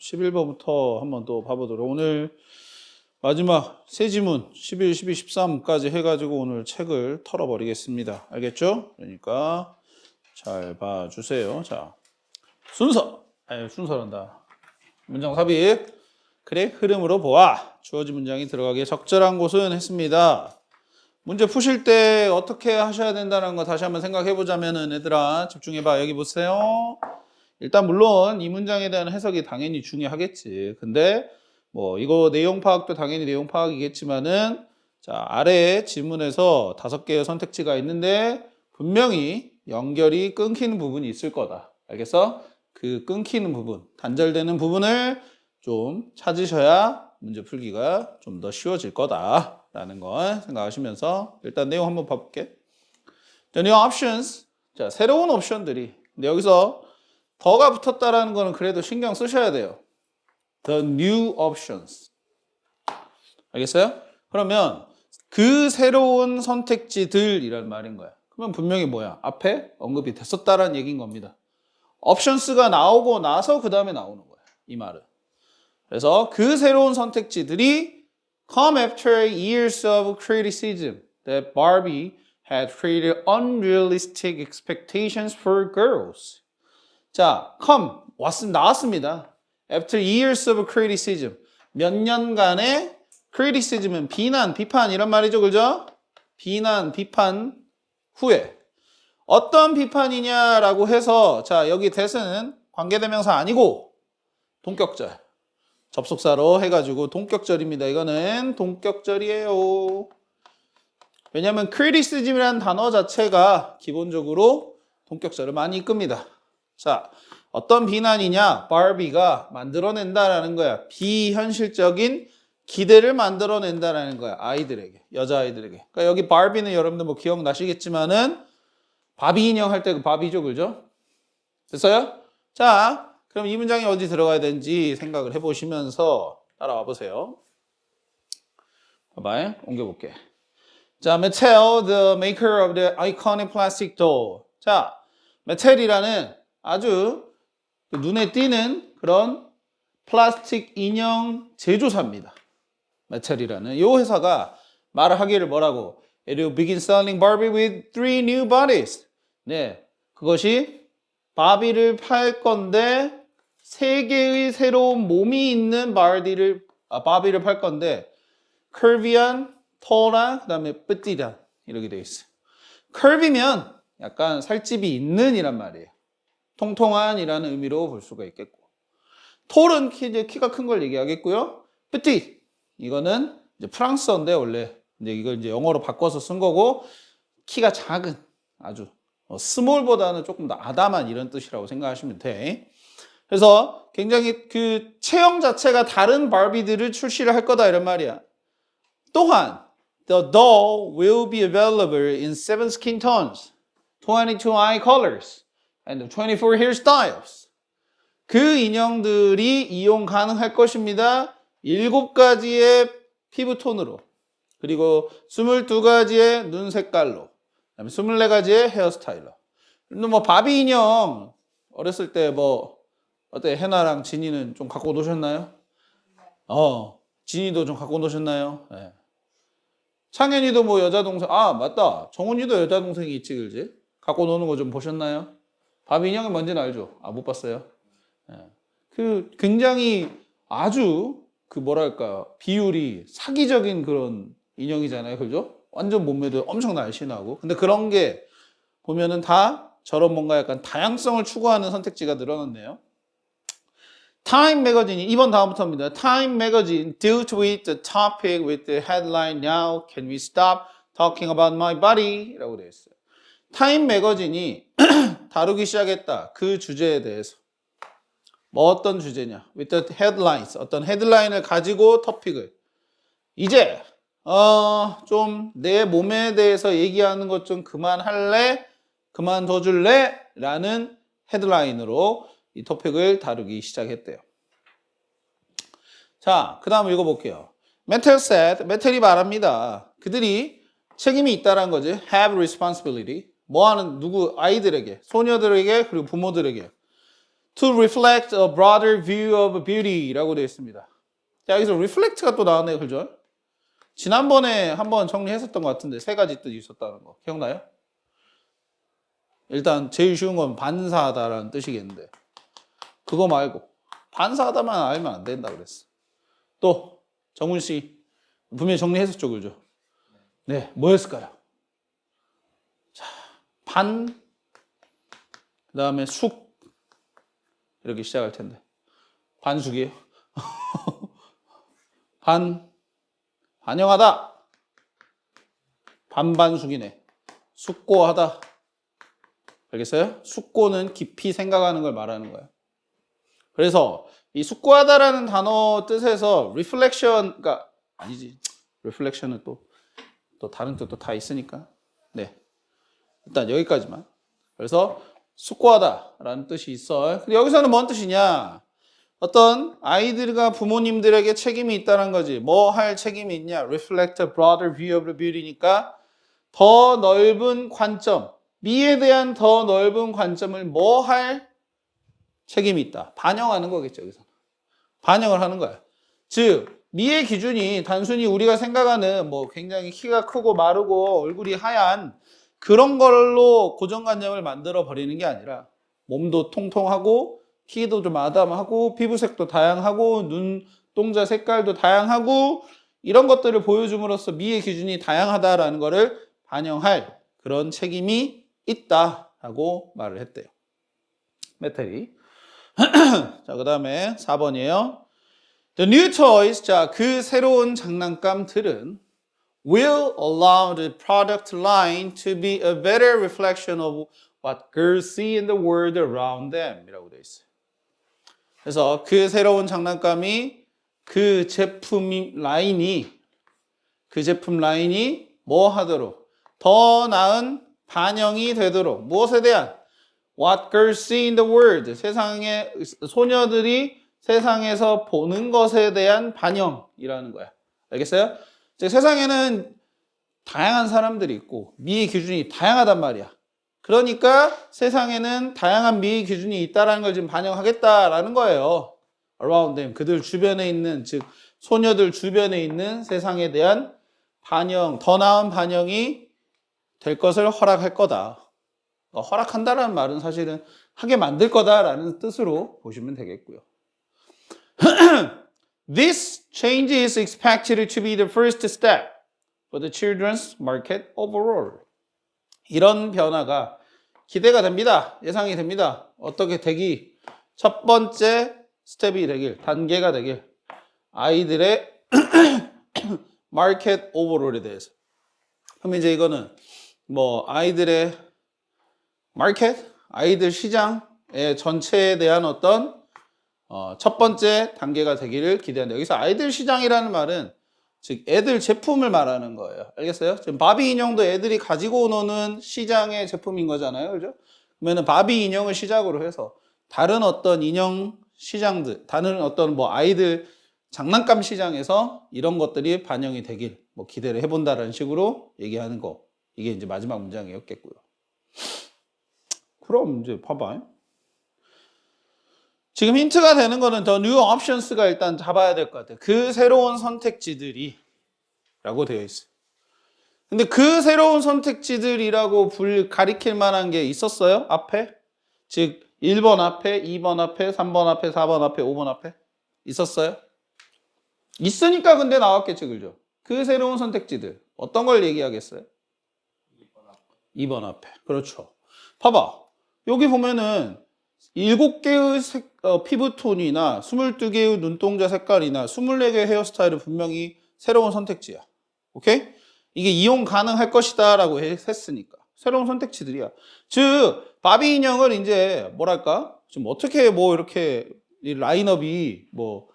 11번부터 한번 또 봐보도록. 오늘 마지막 세 지문 11, 12, 13까지 해가지고 오늘 책을 털어버리겠습니다. 알겠죠? 그러니까 잘 봐주세요. 자, 순서란다. 문장 삽입. 그래, 흐름으로 보아. 주어진 문장이 들어가기에 적절한 곳은 했습니다. 문제 푸실 때 어떻게 하셔야 된다는 거 다시 한번 생각해 보자면은, 얘들아 집중해봐. 여기 보세요. 일단 물론 이 문장에 대한 해석이 당연히 중요하겠지. 근데 뭐 이거 내용 파악도 당연히 내용 파악이겠지만은, 자, 아래에 지문에서 5개의 선택지가 있는데 분명히 연결이 끊기는 부분이 있을 거다. 알겠어? 그 끊기는 부분, 단절되는 부분을 좀 찾으셔야 문제 풀기가 좀 더 쉬워질 거다라는 걸 생각하시면서 일단 내용 한번 봐볼게. The new options. 자, 새로운 옵션들이. 근데 여기서 더가 붙었다라는 거는 그래도 신경 쓰셔야 돼요. The new options. 알겠어요? 그러면 그 새로운 선택지들이란 말인 거야. 그러면 분명히 뭐야? 앞에 언급이 됐었다라는 얘기인 겁니다. options가 나오고 나서 그 다음에 나오는 거야. 이 말은. 그래서 그 새로운 선택지들이 come after years of criticism that Barbie had created unrealistic expectations for girls. 자, come, 나왔습니다. After years of criticism. 몇 년간의 criticism은 비판 이런 말이죠. 그죠? 비판 후에. 어떤 비판이냐라고 해서, 자, 여기 that은 관계대명사 아니고 동격절. 접속사로 해가지고 동격절입니다. 이거는 동격절이에요. 왜냐하면 criticism이라는 단어 자체가 기본적으로 동격절을 많이 이끕니다. 자, 어떤 비난이냐? 바비가 만들어낸다라는 거야. 비현실적인 기대를 만들어낸다라는 거야. 아이들에게, 여자아이들에게. 그러니까 여기 바비는 여러분들 뭐 기억나시겠지만은 바비 인형 할 때 그 바비죠, 그죠? 됐어요? 자, 그럼 이 문장이 어디 들어가야 되는지 생각을 해보시면서 따라와 보세요. 봐봐요. 옮겨볼게. 자, Mattel, the maker of the iconic plastic doll. 자, Mattel이라는 아주 눈에 띄는 그런 플라스틱 인형 제조사입니다. Mattel이라는 이 회사가 말을 하기를 뭐라고? It will begin selling Barbie with 3 new bodies. 네, 그것이 바비를 팔 건데 3개의 새로운 몸이 있는 바비를 팔 건데, curvy한, tall한, 그 다음에 petite한 이렇게 되어 있어요. curvy면 약간 살집이 있는 이란 말이에요. 통통한 이라는 의미로 볼 수가 있겠고, tall은 키가 큰 걸 얘기하겠고요. petite 이거는 이제 프랑스어인데 원래 이걸 이제 영어로 바꿔서 쓴 거고, 키가 작은, 아주 스몰보다는 조금 더 아담한 이런 뜻이라고 생각하시면 돼. 그래서 굉장히 그 체형 자체가 다른 바비들을 출시를 할 거다 이런 말이야. 또한 the doll will be available in 7 skin tones, 22 eye colors, and 24 hairstyles. 그 인형들이 이용 가능할 것입니다. 7가지의 피부톤으로, 그리고 22가지의 눈 색깔로, 그다음에 24가지의 헤어스타일로. 뭐 바비 인형 어렸을 때 뭐 어때? 해나랑 진이는 좀 갖고 노셨나요? 진이도 좀 갖고 노셨나요? 네. 창현이도 뭐 여자 동생, 맞다, 정훈이도 여자 동생이 있지, 그지? 갖고 노는 거 좀 보셨나요? 바비 인형이 뭔지는 알죠? 못 봤어요. 네. 그 굉장히 아주 그 뭐랄까 비율이 사기적인 그런 인형이잖아요, 그죠? 완전 몸매도 엄청 날씬하고. 근데 그런 게 보면은 다 저런 뭔가 약간 다양성을 추구하는 선택지가 늘어났네요. Time Magazine이 이번 다음부터입니다. Time Magazine dealt with the topic with the headline Now can we stop talking about my body? 라고 되어 있어요. Time Magazine이 다루기 시작했다. 그 주제에 대해서. 뭐 어떤 주제냐? With the headlines. 어떤 헤드라인을 가지고 토픽을. 이제 좀 내 몸에 대해서 얘기하는 것 좀 그만할래? 그만둬줄래? 라는 헤드라인으로 이 토픽을 다루기 시작했대요. 자, 그 다음 읽어볼게요. Mattel said, 메텔이 말합니다. 그들이 책임이 있다는 거지. Have responsibility. 뭐 하는, 누구, 아이들에게, 소녀들에게, 그리고 부모들에게. To reflect a broader view of beauty라고 되어 있습니다. 자, 여기서 reflect가 또 나왔네요. 그죠? 지난번에 한번 정리했었던 것 같은데 세 가지 뜻이 있었다는 거. 기억나요? 일단 제일 쉬운 건 반사하다라는 뜻이겠는데 그거 말고 반사하다만 알면 안 된다 그랬어. 또 정훈 씨 분명히 정리했었죠. 그죠? 네, 뭐였을까요? 자, 반 그다음에 숙 이렇게 시작할 텐데 반숙이에요. 반영하다 반반숙이네. 숙고하다. 알겠어요? 숙고는 깊이 생각하는 걸 말하는 거예요. 그래서 이 숙고하다라는 단어 뜻에서 reflection가 아니지. reflection은 또 다른 뜻도 다 있으니까. 네. 일단 여기까지만. 그래서 숙고하다라는 뜻이 있어. 근데 여기서는 뭔 뜻이냐? 어떤 아이들과 부모님들에게 책임이 있다는 거지. 뭐 할 책임이 있냐? Reflect a broader view of the beauty니까 더 넓은 관점, 미에 대한 더 넓은 관점을 뭐 할 책임이 있다. 반영하는 거겠죠, 여기서. 반영을 하는 거야. 즉, 미의 기준이 단순히 우리가 생각하는 뭐 굉장히 키가 크고 마르고 얼굴이 하얀 그런 걸로 고정관념을 만들어 버리는 게 아니라 몸도 통통하고 키도 좀 아담하고 피부색도 다양하고 눈동자 색깔도 다양하고 이런 것들을 보여줌으로써 미의 기준이 다양하다라는 거를 반영할 그런 책임이 있다라고 말을 했대요. 메테리. 자, 그 다음에 4번이에요. The new toys, 자, 그 새로운 장난감들은 will allow the product line to be a better reflection of what girls see in the world around them 이라고 되어 있어요. 그래서 그 새로운 장난감이 그 제품 라인이 뭐 하도록 더 나은 반영이 되도록 무엇에 대한 what girls see in the world 세상의 소녀들이 세상에서 보는 것에 대한 반영이라는 거야. 알겠어요? 세상에는 다양한 사람들이 있고 미의 기준이 다양하단 말이야. 그러니까 세상에는 다양한 미의 기준이 있다는 걸 지금 반영하겠다라는 거예요. around them. 그들 주변에 있는, 즉 소녀들 주변에 있는 세상에 대한 반영, 더 나은 반영이 될 것을 허락할 거다. 허락한다라는 말은 사실은 하게 만들 거다라는 뜻으로 보시면 되겠고요. This change is expected to be the first step for the children's market overall. 이런 변화가 기대가 됩니다. 예상이 됩니다. 어떻게 되기? 첫 번째 스텝이 되길, 단계가 되길. 아이들의 마켓 오버롤에 대해서. 그럼 이제 이거는 뭐 아이들의 마켓, 아이들 시장의 전체에 대한 어떤 첫 번째 단계가 되기를 기대한다. 여기서 아이들 시장이라는 말은 즉 애들 제품을 말하는 거예요. 알겠어요? 지금 바비 인형도 애들이 가지고 노는 시장의 제품인 거잖아요. 그죠? 그러면 바비 인형을 시작으로 해서 다른 어떤 인형 시장들, 다른 어떤 뭐 아이들 장난감 시장에서 이런 것들이 반영이 되길 뭐 기대를 해본다라는 식으로 얘기하는 거. 이게 이제 마지막 문장이었겠고요. 그럼 이제 봐봐. 지금 힌트가 되는 거는 더 new options가 일단 잡아야 될 것 같아요. 그 새로운 선택지들이 라고 되어 있어요. 근데 그 새로운 선택지들이라고 가리킬 만한 게 있었어요? 앞에? 즉 1번 앞에, 2번 앞에, 3번 앞에, 4번 앞에, 5번 앞에? 있었어요? 있으니까 근데 나왔겠죠. 그죠? 그 새로운 선택지들 어떤 걸 얘기하겠어요? 2번 앞에. 그렇죠. 봐봐. 여기 보면은 7개의 피부톤이나 22개의 눈동자 색깔이나 24개의 헤어스타일은 분명히 새로운 선택지야. 오케이? 이게 이용 가능할 것이다 라고 했으니까. 새로운 선택지들이야. 즉, 바비 인형을 이제 뭐랄까? 좀 어떻게 뭐 이렇게 이 라인업이 뭐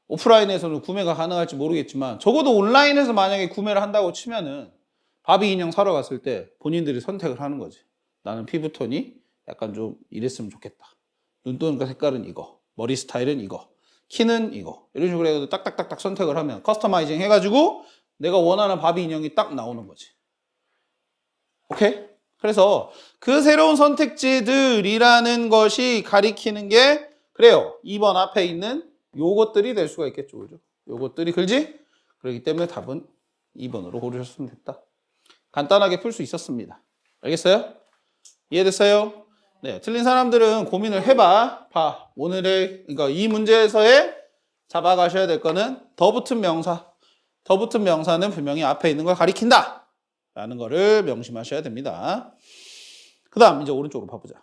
오프라인에서는 구매가 가능할지 모르겠지만 적어도 온라인에서 만약에 구매를 한다고 치면은 바비 인형 사러 갔을 때 본인들이 선택을 하는 거지. 나는 피부톤이 약간 좀 이랬으면 좋겠다. 눈동자 색깔은 이거, 머리 스타일은 이거, 키는 이거. 이런 식으로 해서 딱딱딱딱 선택을 하면 커스터마이징 해가지고 내가 원하는 바비 인형이 딱 나오는 거지. 오케이? 그래서 그 새로운 선택지들이라는 것이 가리키는 게 그래요. 2번 앞에 있는 요것들이 될 수가 있겠죠. 그죠? 요것들이 그지? 그렇기 때문에 답은 2번으로 고르셨으면 됐다. 간단하게 풀 수 있었습니다. 알겠어요? 이해됐어요? 네, 틀린 사람들은 고민을 해봐. 봐. 오늘의, 그러니까 이 문제에서의 잡아가셔야 될 거는 더 붙은 명사. 더 붙은 명사는 분명히 앞에 있는 걸 가리킨다. 라는 거를 명심하셔야 됩니다. 그 다음, 이제 오른쪽으로 봐보자.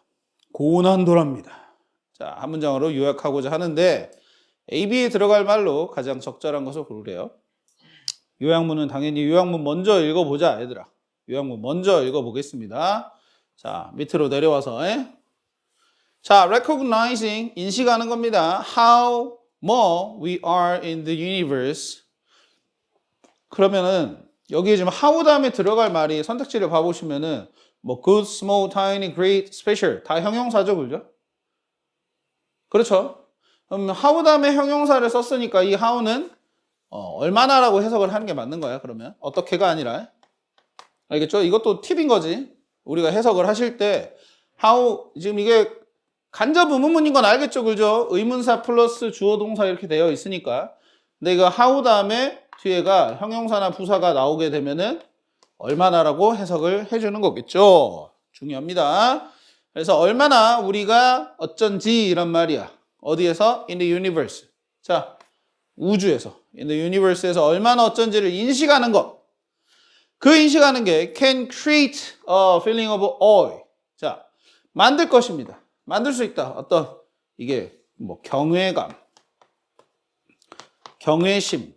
고난도랍니다. 자, 한 문장으로 요약하고자 하는데, A, B에 들어갈 말로 가장 적절한 것을 고르래요. 요약문은 당연히 요약문 먼저 읽어보자, 얘들아. 요약문 먼저 읽어보겠습니다. 자, 밑으로 내려와서. 자, recognizing, 인식하는 겁니다. How more we are in the universe. 그러면은 여기에 지금 how 다음에 들어갈 말이 선택지를 봐보시면은 뭐 good, small, tiny, great, special 다 형용사죠, 그죠? 그렇죠? 그럼 how 다음에 형용사를 썼으니까 이 how는 얼마나라고 해석을 하는 게 맞는 거야, 그러면. 어떻게가 아니라. 알겠죠? 이것도 팁인 거지. 우리가 해석을 하실 때 how, 지금 이게 간접 의문문인 건 알겠죠, 그죠? 의문사 플러스 주어 동사 이렇게 되어 있으니까. 근데 이거 how 다음에 뒤에가 형용사나 부사가 나오게 되면은 얼마나라고 해석을 해주는 거겠죠. 중요합니다. 그래서 얼마나 우리가 어쩐지 이런 말이야. 어디에서? In the universe. 자, 우주에서. In the universe에서 얼마나 어쩐지를 인식하는 것. 그 인식하는 게 can create a feeling of awe. 자, 만들 것입니다. 만들 수 있다. 어떤 이게 뭐 경외감, 경외심.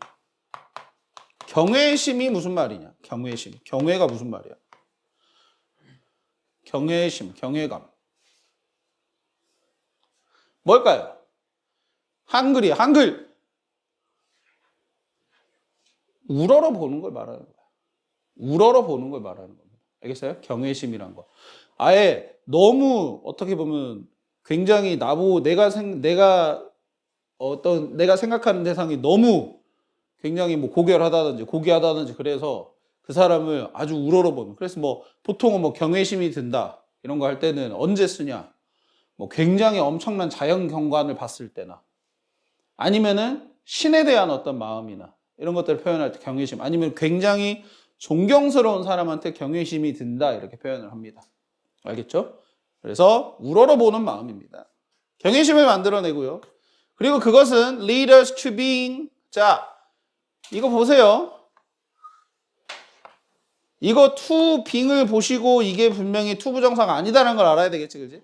경외심이 무슨 말이냐? 경외심. 경외가 무슨 말이야? 경외심, 경외감. 뭘까요? 한글이야, 한글. 우러러 보는 걸 말하는 거야. 우러러 보는 걸 말하는 겁니다. 알겠어요? 경외심이란 거. 아예 너무 어떻게 보면 굉장히 내가 생각하는 대상이 너무 굉장히 뭐 고귀하다든지 그래서 그 사람을 아주 우러러보는. 그래서 뭐 보통은 뭐 경외심이 든다 이런 거 할 때는 언제 쓰냐? 뭐 굉장히 엄청난 자연 경관을 봤을 때나 아니면은 신에 대한 어떤 마음이나 이런 것들을 표현할 때 경외심, 아니면 굉장히 존경스러운 사람한테 경외심이 든다 이렇게 표현을 합니다. 알겠죠? 그래서 우러러보는 마음입니다. 경외심을 만들어내고요. 그리고 그것은 lead us to being. 자, 이거 보세요. 이거 to being을 보시고 이게 분명히 to 부정사가 아니다라는 걸 알아야 되겠지, 그지?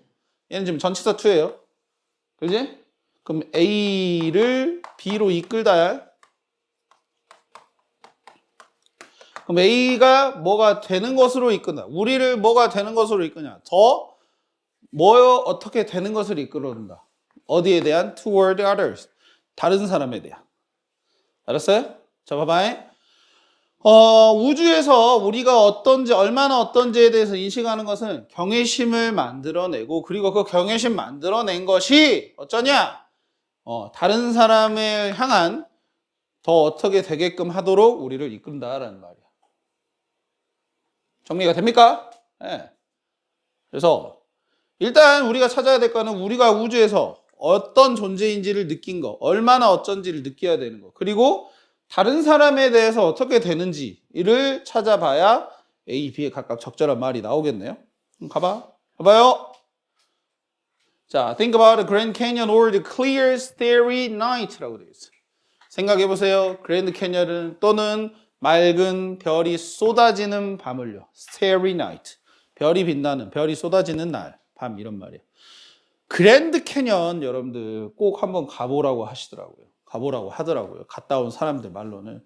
얘는 지금 전치사 to예요. 그지? 그럼 A를 B로 이끌다. 그럼 A가 뭐가 되는 것으로 이끈다. 우리를 뭐가 되는 것으로 이끄냐. 어떻게 되는 것을 이끌어준다. 어디에 대한? Toward others. 다른 사람에 대한. 알았어요? 자, 봐봐요. 우주에서 우리가 얼마나 어떤지에 대해서 인식하는 것은 경외심을 만들어내고, 그리고 그 경외심 만들어낸 것이 어쩌냐? 다른 사람을 향한 더 어떻게 되게끔 하도록 우리를 이끈다라는 말이야. 정리가 됩니까? 네. 그래서 일단 우리가 찾아야 될 거는 우리가 우주에서 어떤 존재인지를 느낀 거, 얼마나 어쩐지를 느껴야 되는 거, 그리고 다른 사람에 대해서 어떻게 되는지를 찾아봐야 A, B에 각각 적절한 말이 나오겠네요. 가봐요. 자, think about the Grand Canyon or the clear starry night라고 되어 있어요. 생각해 보세요. 그랜드 캐니언은 또는 맑은 별이 쏟아지는 밤을요. Starry night. 별이 빛나는, 별이 쏟아지는 날, 밤 이런 말이에요. 그랜드 캐니언 여러분들 꼭 한번 가보라고 하더라고요. 갔다 온 사람들 말로는.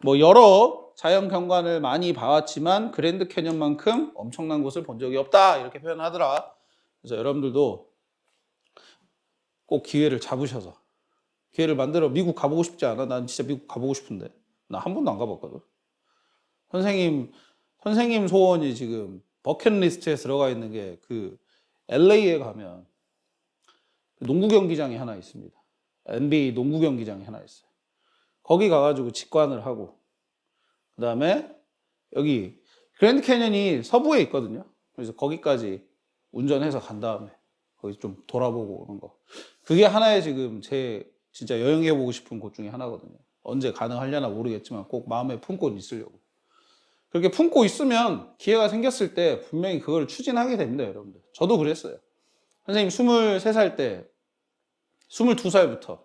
뭐 여러 자연 경관을 많이 봐왔지만 그랜드 캐니언만큼 엄청난 곳을 본 적이 없다 이렇게 표현하더라. 그래서 여러분들도 꼭 기회를 잡으셔서 기회를 만들어. 미국 가보고 싶지 않아? 난 진짜 미국 가보고 싶은데. 나 한 번도 안 가봤거든. 선생님 소원이 지금 버킷리스트에 들어가 있는 게 그 LA에 가면 농구 경기장이 하나 있습니다. NBA 농구 경기장이 하나 있어요. 거기 가가지고 직관을 하고, 그 다음에 여기 그랜드 캐니언이 서부에 있거든요. 그래서 거기까지 운전해서 간 다음에 거기 좀 돌아보고 오는 거. 그게 하나의 지금 제 진짜 여행해보고 싶은 곳 중에 하나거든요. 언제 가능하려나 모르겠지만 꼭 마음에 품고 있으려고. 그렇게 품고 있으면 기회가 생겼을 때 분명히 그걸 추진하게 됩니다, 여러분들. 저도 그랬어요. 선생님 23살 때, 22살부터,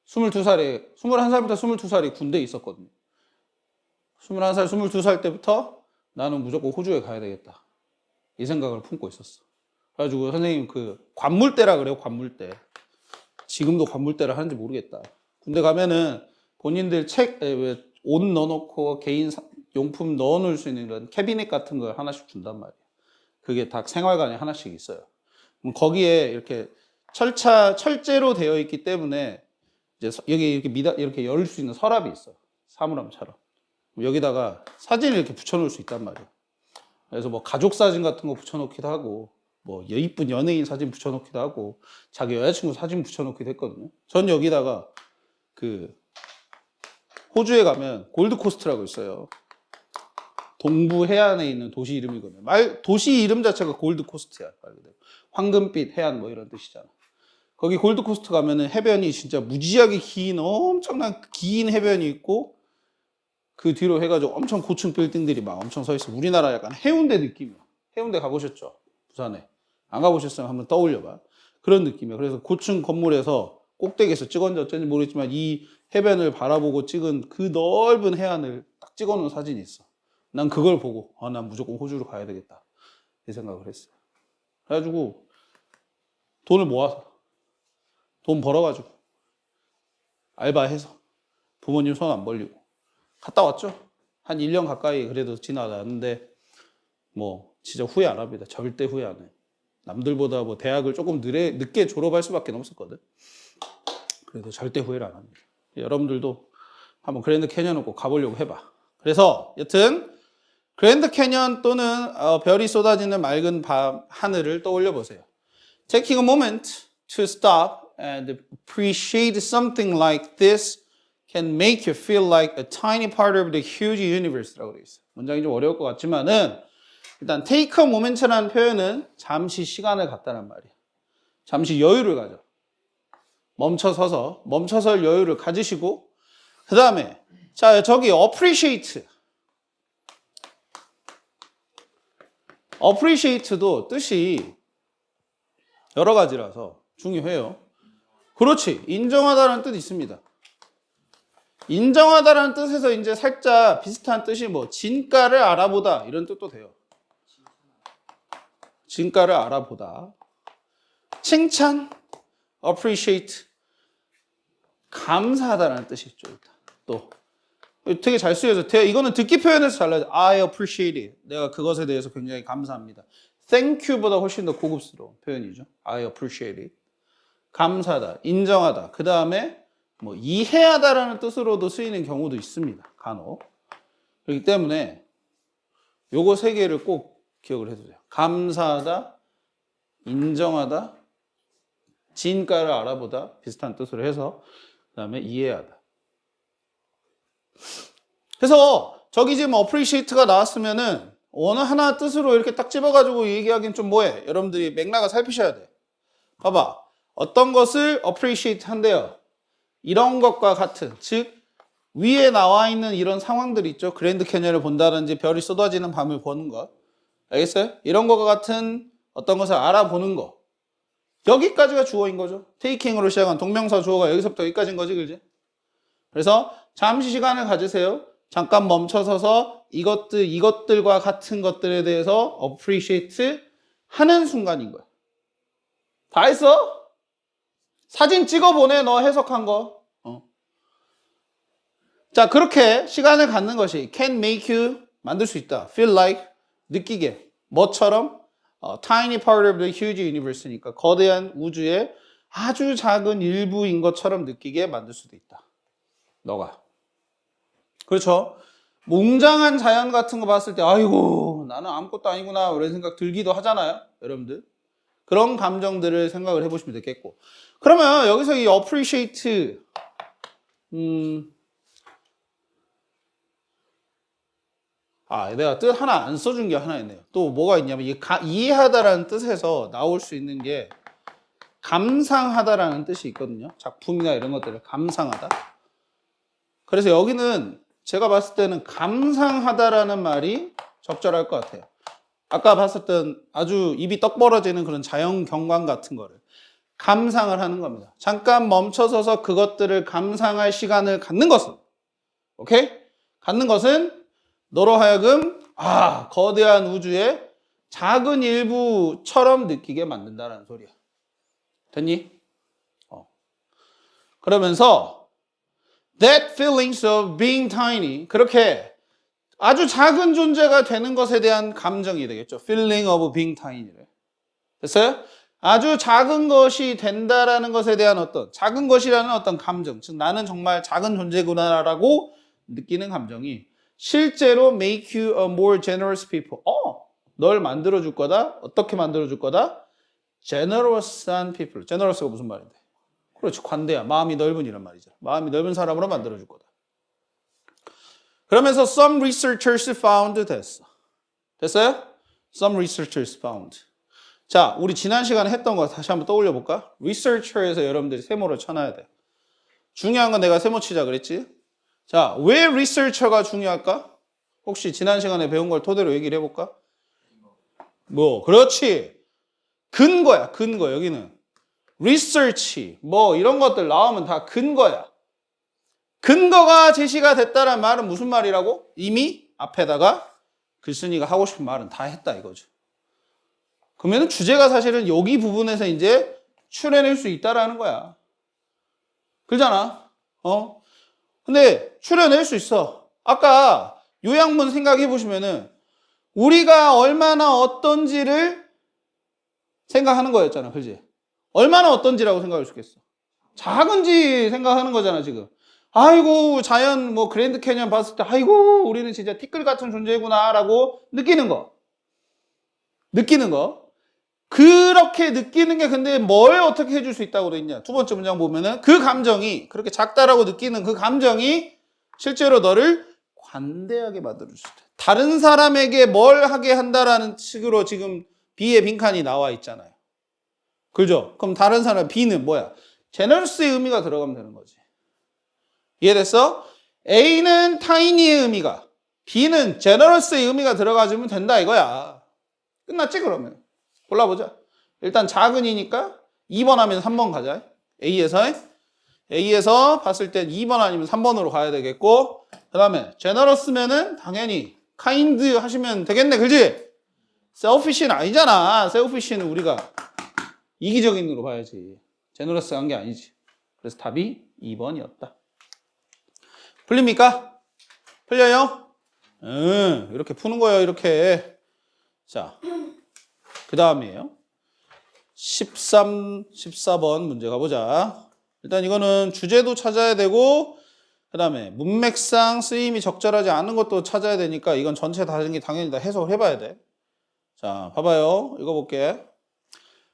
21살부터 22살이 군대에 있었거든요. 21살, 22살 때부터 나는 무조건 호주에 가야 되겠다. 이 생각을 품고 있었어. 그래가지고 선생님 그 관물대라 그래요, 관물대. 지금도 관물대를 하는지 모르겠다. 군대 가면은 본인들 옷 넣어놓고 개인 용품 넣어놓을 수 있는 이런 캐비넷 같은 걸 하나씩 준단 말이에요. 그게 다 생활관에 하나씩 있어요. 그럼 거기에 이렇게 철제로 되어 있기 때문에 이제 여기 이렇게 열 수 있는 서랍이 있어. 사물함처럼. 여기다가 사진을 이렇게 붙여놓을 수 있단 말이에요. 그래서 뭐 가족 사진 같은 거 붙여놓기도 하고, 뭐 이쁜 연예인 사진 붙여놓기도 하고, 자기 여자친구 사진 붙여놓기도 했거든요. 전 여기다가 그 호주에 가면 골드코스트라고 있어요. 동부 해안에 있는 도시 이름이거든요. 도시 이름 자체가 골드코스트야. 황금빛 해안 뭐 이런 뜻이잖아. 거기 골드코스트 가면은 해변이 진짜 무지하게 긴 엄청난 긴 해변이 있고 그 뒤로 해가지고 엄청 고층 빌딩들이 막 엄청 서 있어. 우리나라 약간 해운대 느낌이야. 해운대 가보셨죠? 부산에. 안 가보셨으면 한번 떠올려봐. 그런 느낌이야. 그래서 고층 건물에서 꼭대기에서 찍었는지 어쩐지 모르겠지만 이 해변을 바라보고 찍은 그 넓은 해안을 딱 찍어놓은 사진이 있어. 난 그걸 보고 난 무조건 호주로 가야 되겠다. 이 생각을 했어요. 그래가지고 돈을 모아서 돈 벌어가지고 알바해서 부모님 손 안 벌리고 갔다 왔죠. 한 1년 가까이 그래도 지나갔는데 뭐 진짜 후회 안 합니다. 절대 후회 안 해요. 남들보다 뭐 대학을 조금 늦게 졸업할 수밖에 없었거든. 그래도 절대 후회를 안 합니다. 여러분들도 한번 그랜드 캐년을 꼭 가보려고 해봐. 그래서 여튼 그랜드 캐년 또는 별이 쏟아지는 맑은 밤 하늘을 떠올려 보세요. Taking a moment to stop and appreciate something like this can make you feel like a tiny part of the huge universe라고 되어 있어요. 문장이 좀 어려울 것 같지만은 일단 take a moment라는 표현은 잠시 시간을 갖다는 말이에요. 잠시 여유를 가져. 멈춰서 여유를 가지시고 그 다음에 자 저기 appreciate도 뜻이 여러 가지라서 중요해요. 그렇지. 인정하다라는 뜻이 있습니다. 인정하다라는 뜻에서 이제 살짝 비슷한 뜻이 뭐 진가를 알아보다 이런 뜻도 돼요. 진가를 알아보다. 칭찬, appreciate, 감사하다라는 뜻이 있죠. 일단. 또 되게 잘 쓰여져. 이거는 듣기 표현에서 잘 나죠. I appreciate it. 내가 그것에 대해서 굉장히 감사합니다. Thank you보다 훨씬 더 고급스러운 표현이죠. I appreciate it. 감사하다, 인정하다. 그 다음에 뭐 이해하다라는 뜻으로도 쓰이는 경우도 있습니다. 간혹. 그렇기 때문에 요거 세 개를 꼭 기억을 해두세요. 감사하다, 인정하다, 진가를 알아보다 비슷한 뜻으로 해서 그 다음에 이해하다. 그래서 저기 지금 appreciate가 나왔으면은 어느 하나 뜻으로 이렇게 딱 집어가지고 얘기하기는 좀 뭐해. 여러분들이 맥락을 살피셔야 돼. 봐봐. 어떤 것을 appreciate 한대요. 이런 것과 같은, 즉 위에 나와 있는 이런 상황들 있죠. 그랜드 캐년을 본다든지 별이 쏟아지는 밤을 보는 것. 알겠어요? 이런 것과 같은 어떤 것을 알아보는 것. 여기까지가 주어인 거죠. taking으로 시작한 동명사 주어가 여기서부터 여기까지인 거지, 그지? 그래서 잠시 시간을 가지세요. 잠깐 멈춰서서 이것들과 같은 것들에 대해서 appreciate 하는 순간인 거야. 다 했어? 사진 찍어 보내, 너 해석한 거. 자, 그렇게 시간을 갖는 것이 can make you 만들 수 있다. feel like 느끼게 뭐처럼 tiny part of the huge universe니까 거대한 우주의 아주 작은 일부인 것처럼 느끼게 만들 수도 있다. 너가. 그렇죠? 뭐 웅장한 자연 같은 거 봤을 때 아이고 나는 아무것도 아니구나 이런 생각 들기도 하잖아요. 여러분들. 그런 감정들을 생각을 해보시면 되겠고. 그러면 여기서 이 appreciate 내가 뜻 하나 안 써준 게 하나 있네요. 또 뭐가 있냐면 이해하다라는 뜻에서 나올 수 있는 게 감상하다라는 뜻이 있거든요. 작품이나 이런 것들을 감상하다. 그래서 여기는 제가 봤을 때는 감상하다라는 말이 적절할 것 같아요. 아까 봤을 땐 아주 입이 떡 벌어지는 그런 자연 경관 같은 거를 감상을 하는 겁니다. 잠깐 멈춰서서 그것들을 감상할 시간을 갖는 것은, 오케이? 갖는 것은 너로 하여금 거대한 우주의 작은 일부처럼 느끼게 만든다는 소리야. 됐니? 그러면서 that feelings of being tiny, 그렇게 아주 작은 존재가 되는 것에 대한 감정이 되겠죠. feeling of being tiny래. 됐어요? 아주 작은 것이 된다라는 것에 대한 어떤 작은 것이라는 어떤 감정, 즉 나는 정말 작은 존재구나라고 느끼는 감정이 실제로 make you a more generous people. 널 만들어줄 거다. 어떻게 만들어줄 거다? generous한 people. generous가 무슨 말인데? 그렇지, 관대야. 마음이 넓은 이란 말이죠. 마음이 넓은 사람으로 만들어줄 거다. 그러면서 some researchers found 됐어. 됐어요? Some researchers found. 자, 우리 지난 시간에 했던 거 다시 한번 떠올려 볼까? researcher에서 여러분들이 세모를 쳐놔야 돼. 중요한 건 내가 세모 치자 그랬지? 자, 왜 researcher가 중요할까? 혹시 지난 시간에 배운 걸 토대로 얘기를 해볼까? 그렇지. 근거야, 근거. 여기는 research, 이런 것들 나오면 다 근거야. 근거가 제시가 됐다는 말은 무슨 말이라고? 이미 앞에다가 글쓴이가 하고 싶은 말은 다 했다 이거죠. 그러면 주제가 사실은 여기 부분에서 이제 추려낼 수 있다라는 거야. 그러잖아. 근데 추려낼 수 있어. 아까 요약문 생각해 보시면은 우리가 얼마나 어떤지를 생각하는 거였잖아. 그지? 얼마나 어떤지라고 생각할 수 있겠어. 작은지 생각하는 거잖아, 지금. 아이고, 자연, 그랜드 캐니언 봤을 때, 아이고, 우리는 진짜 티끌 같은 존재구나, 라고 느끼는 거. 느끼는 거. 그렇게 느끼는 게 근데 뭘 어떻게 해줄 수 있다고 돼 있냐. 두 번째 문장 보면은 그 감정이, 그렇게 작다라고 느끼는 그 감정이 실제로 너를 관대하게 만들어줄 수 있다. 다른 사람에게 뭘 하게 한다라는 식으로 지금 B의 빈칸이 나와 있잖아요. 그죠? 그럼 다른 사람 B는 뭐야? 제너러스의 의미가 들어가면 되는 거지. 이해됐어? A는 tiny의 의미가, B는 generous의 의미가 들어가주면 된다 이거야. 끝났지 그러면? 골라보자. 일단 작은이니까 2번 하면 3번 가자. A에서 봤을 땐 2번 아니면 3번으로 가야 되겠고, 그 다음에 generous면은 당연히 kind 하시면 되겠네, 그지? selfish는 아니잖아. selfish는 우리가 이기적인 으로 봐야지. generous 한 게 아니지. 그래서 답이 2번이었다. 풀립니까? 풀려요? 이렇게 푸는 거예요, 이렇게. 자, 그 다음이에요. 14번 문제 가보자. 일단 이거는 주제도 찾아야 되고, 그 다음에 문맥상 쓰임이 적절하지 않은 것도 찾아야 되니까 이건 전체 다른 게 당연히 다 해석을 해봐야 돼. 자, 봐봐요. 읽어볼게.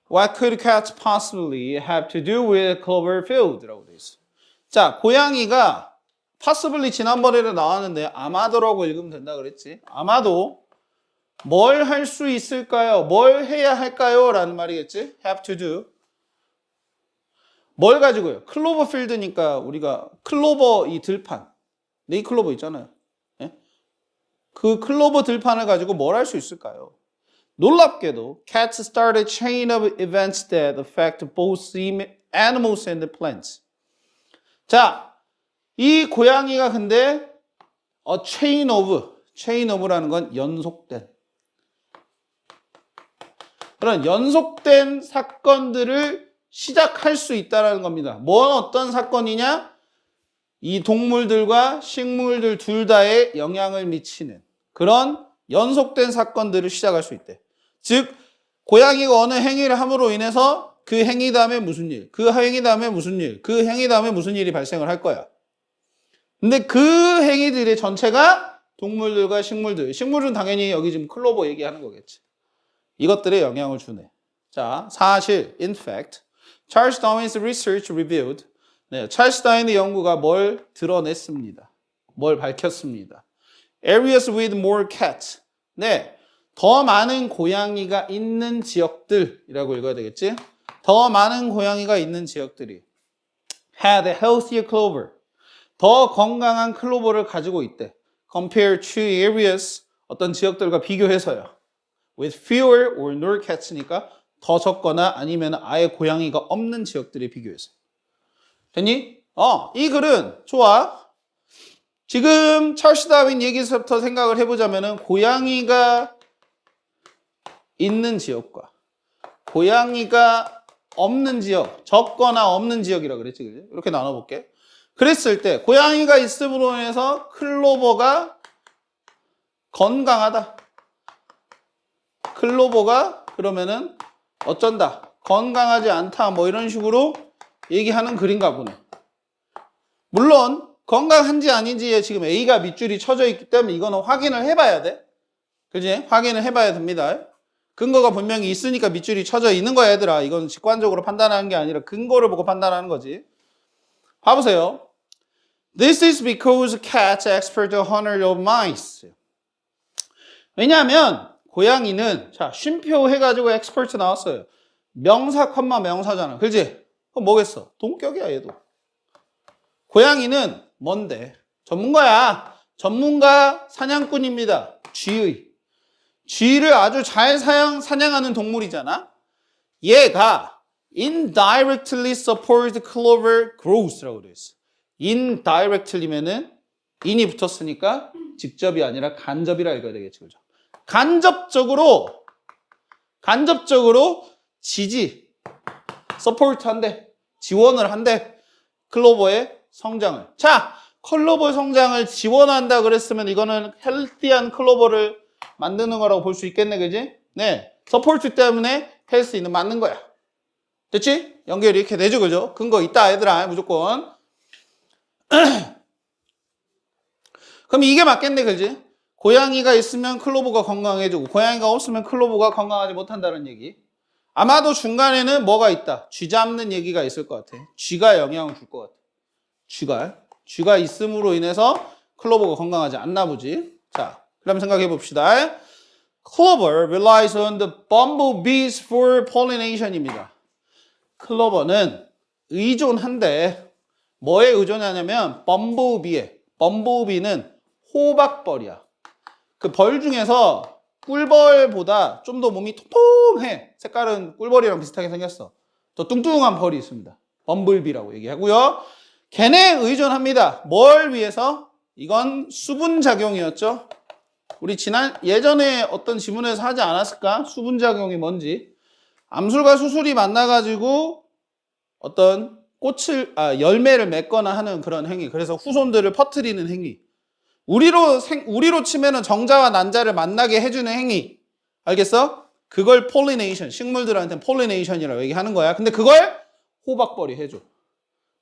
What could cats possibly have to do with Cloverfield? 라고 돼 있어. 자, 고양이가 possibly 지난번에도 나왔는데 아마도라고 읽으면 된다 그랬지. 아마도 뭘 할 수 있을까요? 뭘 해야 할까요? 라는 말이겠지. have to do. 뭘 가지고요? 클로버필드니까 우리가 클로버 이 들판, 네이클로버 있잖아요. 예? 그 클로버 들판을 가지고 뭘 할 수 있을까요? 놀랍게도 cats start a chain of events that affect both animals and the plants. 자, 이 고양이가 근데 chain of라는 건 연속된, 그런 연속된 사건들을 시작할 수 있다는 겁니다. 어떤 사건이냐? 이 동물들과 식물들 둘 다에 영향을 미치는 그런 연속된 사건들을 시작할 수 있대. 즉, 고양이가 어느 행위를 함으로 인해서 그 행위 다음에 무슨 일, 그 행위 다음에 무슨 일, 그 행위 다음에 무슨 일이 발생을 할 거야. 근데 그 행위들의 전체가 동물들과 식물은 당연히 여기 지금 클로버 얘기하는 거겠지. 이것들에 영향을 주네. 자, 사실, in fact, Charles Darwin's research revealed, 네, 찰스 다윈의 연구가 뭘 드러냈습니다. 뭘 밝혔습니다. Areas with more cats. 네, 더 많은 고양이가 있는 지역들이라고 읽어야 되겠지? 더 많은 고양이가 있는 지역들이 had a healthier clover. 더 건강한 클로버를 가지고 있대. compared to areas 어떤 지역들과 비교해서요. with fewer or no cats니까 더 적거나 아니면 아예 고양이가 없는 지역들에 비교해서. 됐니? 이 글은 좋아. 지금 찰스 다윈 얘기서부터 생각을 해보자면은 고양이가 있는 지역과 고양이가 없는 지역, 적거나 없는 지역이라 그랬지, 그지? 이렇게 나눠볼게. 그랬을 때 고양이가 있음으로 인해서 클로버가 건강하다. 클로버가 그러면은 어쩐다. 건강하지 않다. 뭐 이런 식으로 얘기하는 글인가 보네. 물론 건강한지 아닌지에 지금 A가 밑줄이 쳐져 있기 때문에 이거는 확인을 해봐야 돼. 그지? 확인을 해봐야 됩니다. 근거가 분명히 있으니까 밑줄이 쳐져 있는 거야, 얘들아. 이건 직관적으로 판단하는 게 아니라 근거를 보고 판단하는 거지. 봐보세요. This is because cats expert the hunter of mice. 왜냐하면 고양이는 자 쉼표 해가지고 엑스퍼트 나왔어요. 명사 컴마 명사잖아. 그렇지? 그럼 뭐겠어? 동격이야 얘도. 고양이는 뭔데? 전문가야. 전문가 사냥꾼입니다. 쥐를 아주 잘 사냥하는 동물이잖아. 얘가 indirectly support clover growth라고 그랬어. indirectly면은 in이 붙었으니까 직접이 아니라 간접이라 읽어야 되겠지, 그죠? 간접적으로 support 한대, 지원을 한대, 클로버의 성장을. 자, 클로버 성장을 지원한다 그랬으면 이거는 헬티한 클로버를 만드는 거라고 볼 수 있겠네, 그지? 네, 서포트 때문에 헬스는 맞는 거야. 됐지? 연결이 이렇게 되죠, 그죠? 근거 있다, 얘들아, 무조건. 그럼 이게 맞겠네, 그지? 고양이가 있으면 클로버가 건강해지고 고양이가 없으면 클로버가 건강하지 못한다는 얘기. 아마도 중간에는 뭐가 있다. 쥐 잡는 얘기가 있을 것 같아. 쥐가 영향을 줄 것 같아. 쥐가 있음으로 인해서 클로버가 건강하지 않나 보지. 자, 그럼 생각해 봅시다. Clover relies on the bumblebees for pollination입니다. 클로버는 의존한데 뭐에 의존하냐면 범블비에. 범블비는 호박벌이야. 그 벌 중에서 꿀벌보다 좀 더 몸이 통통해. 색깔은 꿀벌이랑 비슷하게 생겼어. 더 뚱뚱한 벌이 있습니다. 범블비라고 얘기하고요. 걔네 의존합니다. 뭘 위해서? 이건 수분작용이었죠. 우리 예전에 어떤 지문에서 하지 않았을까? 수분작용이 뭔지. 암술과 수술이 만나가지고 어떤 열매를 맺거나 하는 그런 행위. 그래서 후손들을 퍼뜨리는 행위. 우리로 치면은 정자와 난자를 만나게 해주는 행위. 알겠어? 그걸 폴리네이션, 식물들한테는 폴리네이션이라고 얘기하는 거야. 근데 그걸 호박벌이 해줘.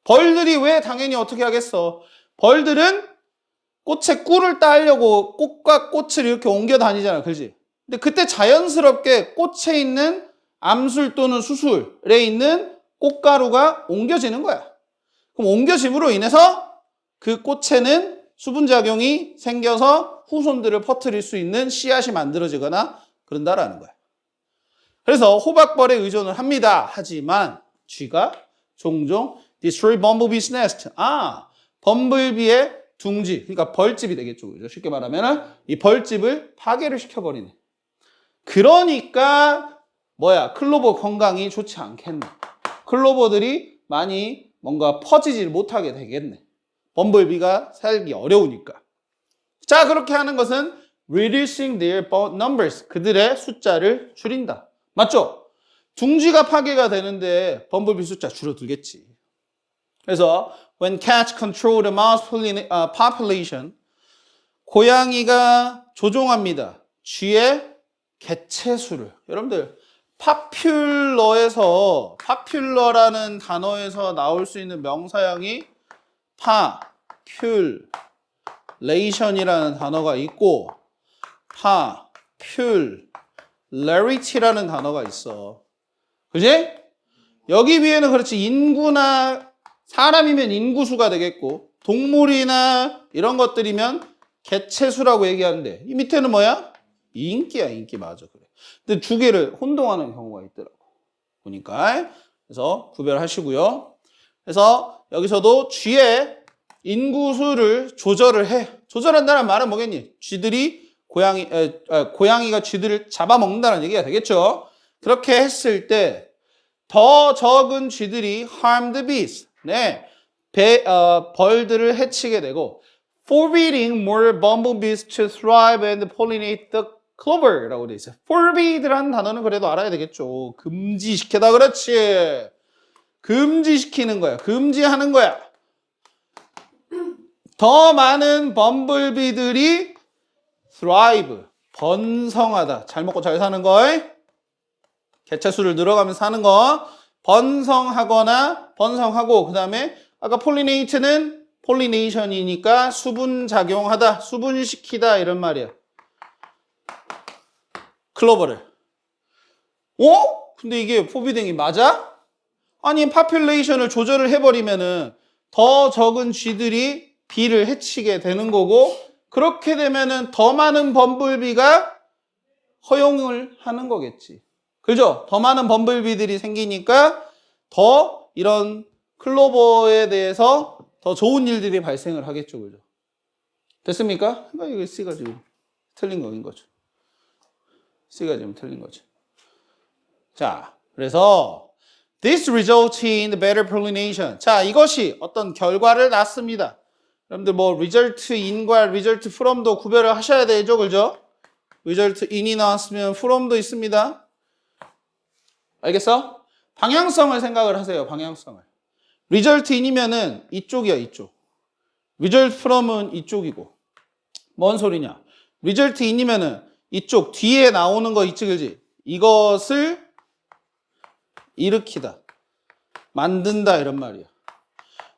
벌들이 왜 당연히 어떻게 하겠어? 벌들은 꽃에 꿀을 따려고 꽃과 꽃을 이렇게 옮겨 다니잖아. 그렇지? 근데 그때 자연스럽게 꽃에 있는 암술 또는 수술에 있는 꽃가루가 옮겨지는 거야. 그럼 옮겨짐으로 인해서 그 꽃에는 수분작용이 생겨서 후손들을 퍼뜨릴 수 있는 씨앗이 만들어지거나 그런다라는 거야. 그래서 호박벌에 의존을 합니다. 하지만 쥐가 종종 destroy bumblebee's nest. 범블비의 둥지, 그러니까 벌집이 되겠죠. 그죠? 쉽게 말하면 이 벌집을 파괴를 시켜버리네. 그러니까 클로버 건강이 좋지 않겠네. 클로버들이 많이 뭔가 퍼지질 못하게 되겠네. 범블비가 살기 어려우니까. 자, 그렇게 하는 것은 reducing their numbers. 그들의 숫자를 줄인다. 맞죠? 둥지가 파괴가 되는데 범블비 숫자 줄어들겠지. 그래서 when cats control the mouse population, 고양이가 조종합니다. 쥐의 개체수를. 여러분들 파퓰러라는 단어에서 나올 수 있는 명사형이 population이라는 단어가 있고 popularity라는 단어가 있어. 그지? 여기 위에는 그렇지 인구나 사람이면 인구수가 되겠고 동물이나 이런 것들이면 개체수라고 얘기하는데 이 밑에는 뭐야? 인기야, 인기. 맞아. 그래. 근데 두 개를 혼동하는 경우가 있더라고. 보니까 그래서 구별하시고요. 그래서 여기서도 쥐의 인구수를 조절을 해. 조절한다는 말은 뭐겠니? 쥐들이 고양이가 쥐들을 잡아먹는다는 얘기가 되겠죠. 그렇게 했을 때 더 적은 쥐들이 harmed bees, 네, 벌들을 해치게 되고 forbidding more bumblebees to thrive and pollinate the clover라고 돼 있어요. forbidd라는 단어는 그래도 알아야 되겠죠. 금지시키다, 그렇지. 금지시키는 거야. 금지하는 거야. 더 많은 범블비들이 thrive, 번성하다. 잘 먹고 잘 사는 거. 개체수를 늘어가면서 사는 거. 번성하고 그 다음에 아까 pollinate는 pollination이니까 수분작용하다, 수분시키다 이런 말이야. 클로버를. 근데 이게 포비딩이 맞아? 아니 population을 조절을 해버리면은 더 적은 쥐들이 비를 해치게 되는 거고, 그렇게 되면은 더 많은 범블비가 허용을 하는 거겠지. 그죠? 더 많은 범블비들이 생기니까 더 이런 클로버에 대해서 더 좋은 일들이 발생을 하겠죠. 그죠? 됐습니까? 이거 C가 지금 틀린 거인 거죠. C가 지금 틀린 거죠. 자, 그래서 this results in better pollination. 자, 이것이 어떤 결과를 낳습니다. 여러분들 뭐 result in과 result from도 구별을 하셔야 되죠. 그죠? result in이 나왔으면 from도 있습니다. 알겠어? 방향성을 생각을 하세요. 방향성을. result in이면은 이쪽이야, 이쪽. result from은 이쪽이고. 뭔 소리냐? result in이면은 이쪽 뒤에 나오는 거 이쪽이지. 이것을 일으키다, 만든다 이런 말이야.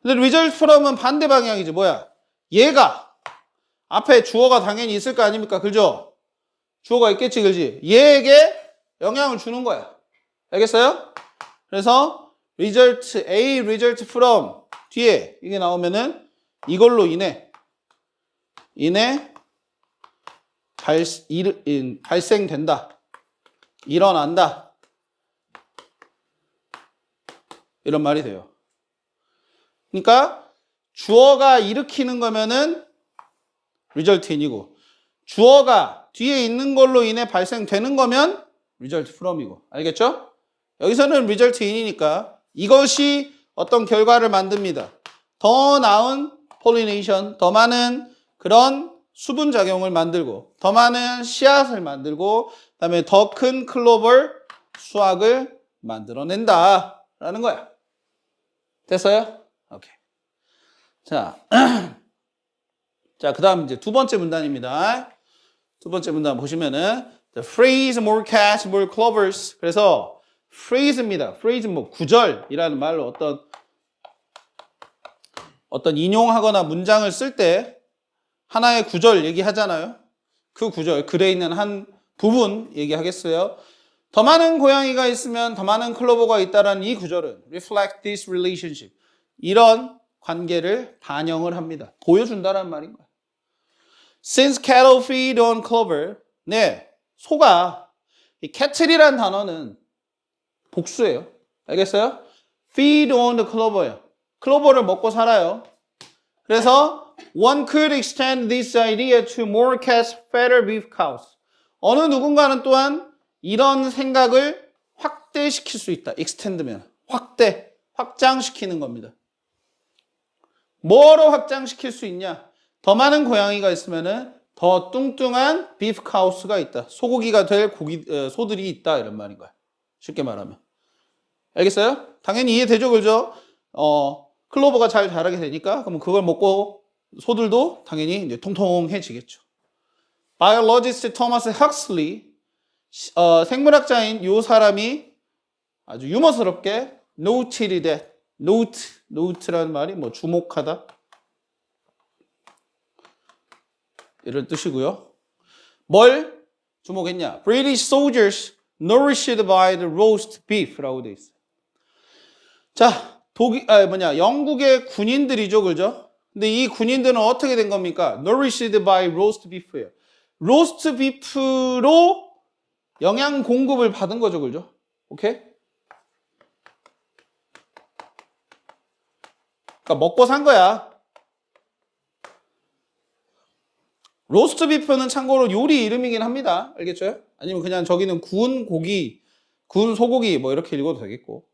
근데 result from은 반대 방향이지. 뭐야? 얘가 앞에 주어가 당연히 있을 거 아닙니까? 그죠? 주어가 있겠지, 그지? 얘에게 영향을 주는 거야. 알겠어요? 그래서 result A, result from 뒤에 이게 나오면은 이걸로 인해 발생된다, 일어난다 이런 말이 돼요. 그러니까 주어가 일으키는 거면은 result in이고, 주어가 뒤에 있는 걸로 인해 발생되는 거면 result from이고. 알겠죠? 여기서는 result in이니까 이것이 어떤 결과를 만듭니다. 더 나은 pollination, 더 많은 그런 수분작용을 만들고, 더 많은 씨앗을 만들고, 그 다음에 더 큰 클로버 수확을 만들어낸다 라는 거야. 됐어요? 오케이. 자, 자, 그 다음 이제 두 번째 문단입니다. 두 번째 문단 보시면은 the phrase more cats, more clovers. 그래서 phrase입니다. phrase 뭐 구절이라는 말로 어떤 인용하거나 문장을 쓸 때 하나의 구절 얘기하잖아요. 그 구절, 글에 있는 한 부분 얘기하겠어요. 더 많은 고양이가 있으면 더 많은 클로버가 있다라는 이 구절은 reflect this relationship, 이런 관계를 반영을 합니다. 보여준다는 말인 거야. Since cattle feed on clover, 네, 소가, 이 cattle이라는 단어는 복수예요. 알겠어요? feed on the clover예요. 클로버를 먹고 살아요. 그래서 one could extend this idea to more cats, fatter beef cows. 어느 누군가는 또한 이런 생각을 확대시킬 수 있다. extend면 확장시키는 겁니다. 뭐로 확장시킬 수 있냐? 더 많은 고양이가 있으면은 더 뚱뚱한 beef cows가 있다. 소고기가 될 소들이 있다 이런 말인 거야. 쉽게 말하면. 알겠어요? 당연히 이해되죠, 그죠? 클로버가 잘 자라게 되니까 그럼 그걸 먹고 소들도 당연히 이제 통통해지겠죠. Biologist Thomas Huxley, 생물학자인 요 사람이 아주 유머스럽게 noted that, note라는 말이 뭐 주목하다 이런 뜻이고요. 뭘 주목했냐? British soldiers nourished by the roast beef라고 돼 있어요. 자, 영국의 군인들이죠, 그죠? 근데 이 군인들은 어떻게 된 겁니까? Nourished by roast beef예요. 로스트 비프로 영양 공급을 받은 거죠, 그죠? 오케이? 그러니까 먹고 산 거야. 로스트 비프는 참고로 요리 이름이긴 합니다. 알겠죠? 아니면 그냥 저기는 구운 고기, 구운 소고기 뭐 이렇게 읽어도 되겠고.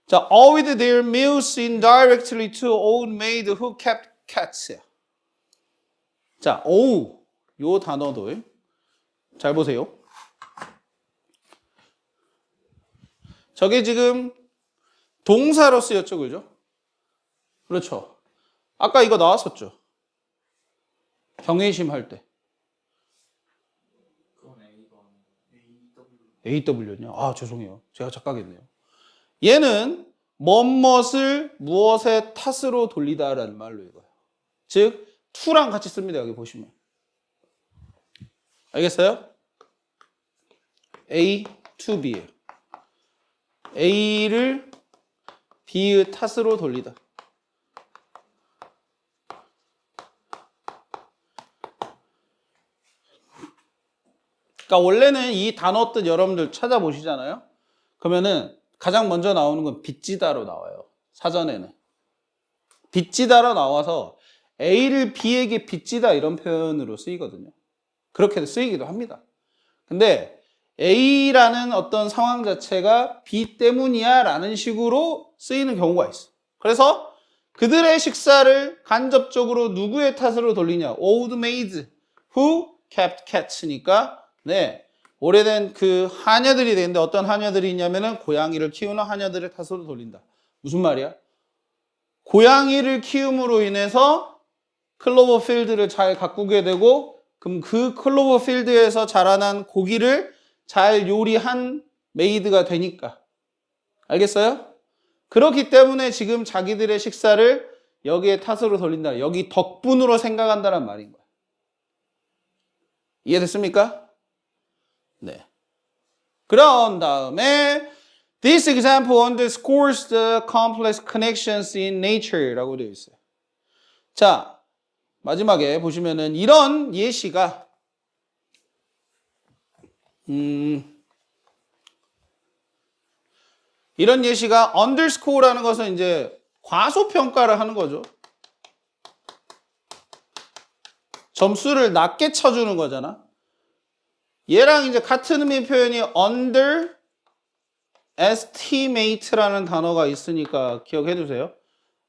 자, owed their meals indirectly to old maid who kept cats. 자, owe 요 단어도 잘 보세요. 저게 지금 동사로 쓰였죠, 그죠? 그렇죠. 아까 이거 나왔었죠. 경외심 할 때. AW였냐? 아, 죄송해요. 제가 착각했네요. 얘는 무엇을 무엇의 탓으로 돌리다라는 말로 읽어요. 즉, to랑 같이 씁니다. 여기 보시면. 알겠어요? A to B. A를 B의 탓으로 돌리다. 그러니까 원래는 이 단어 뜻 여러분들 찾아보시잖아요. 그러면은 가장 먼저 나오는 건 빚지다로 나와요. 사전에는. 빚지다로 나와서 A를 B에게 빚지다 이런 표현으로 쓰이거든요. 그렇게 쓰이기도 합니다. 근데 A라는 어떤 상황 자체가 B 때문이야 라는 식으로 쓰이는 경우가 있어. 그래서 그들의 식사를 간접적으로 누구의 탓으로 돌리냐? Old maid who kept cats니까 네, 오래된 그 하녀들이 되는데 어떤 하녀들이 있냐면은 고양이를 키우는 하녀들의 탓으로 돌린다. 무슨 말이야? 고양이를 키움으로 인해서 클로버 필드를 잘 가꾸게 되고 그럼 그 클로버 필드에서 자라난 고기를 잘 요리한 메이드가 되니까. 알겠어요? 그렇기 때문에 지금 자기들의 식사를 여기에 탓으로 돌린다. 여기 덕분으로 생각한다는 말인 거야. 이해됐습니까? 네. 그런 다음에 This example underscores the complex connections in nature라고 되어 있어요. 자, 마지막에 보시면은 이런 예시가 이런 예시가 underscore라는 것은 이제 과소평가를 하는 거죠. 점수를 낮게 쳐주는 거잖아. 얘랑 이제 같은 의미의 표현이 underestimate라는 단어가 있으니까 기억해 두세요.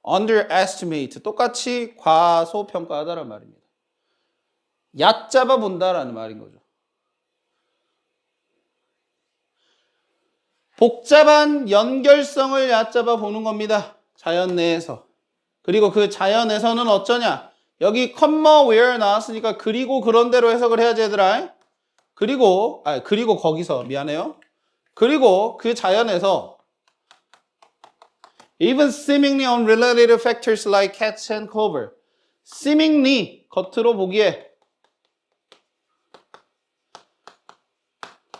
underestimate 똑같이 과소평가하다는 말입니다. 얕잡아 본다라는 말인 거죠. 복잡한 연결성을 얕잡아 보는 겁니다. 자연 내에서. 그리고 그 자연에서는 어쩌냐? 여기 comma where 나왔으니까 그리고 그런 대로 해석을 해야지 얘들아. 그리고 거기서 미안해요. 그리고 그 자연에서 even seemingly unrelated factors like cats and clover. seemingly 겉으로 보기에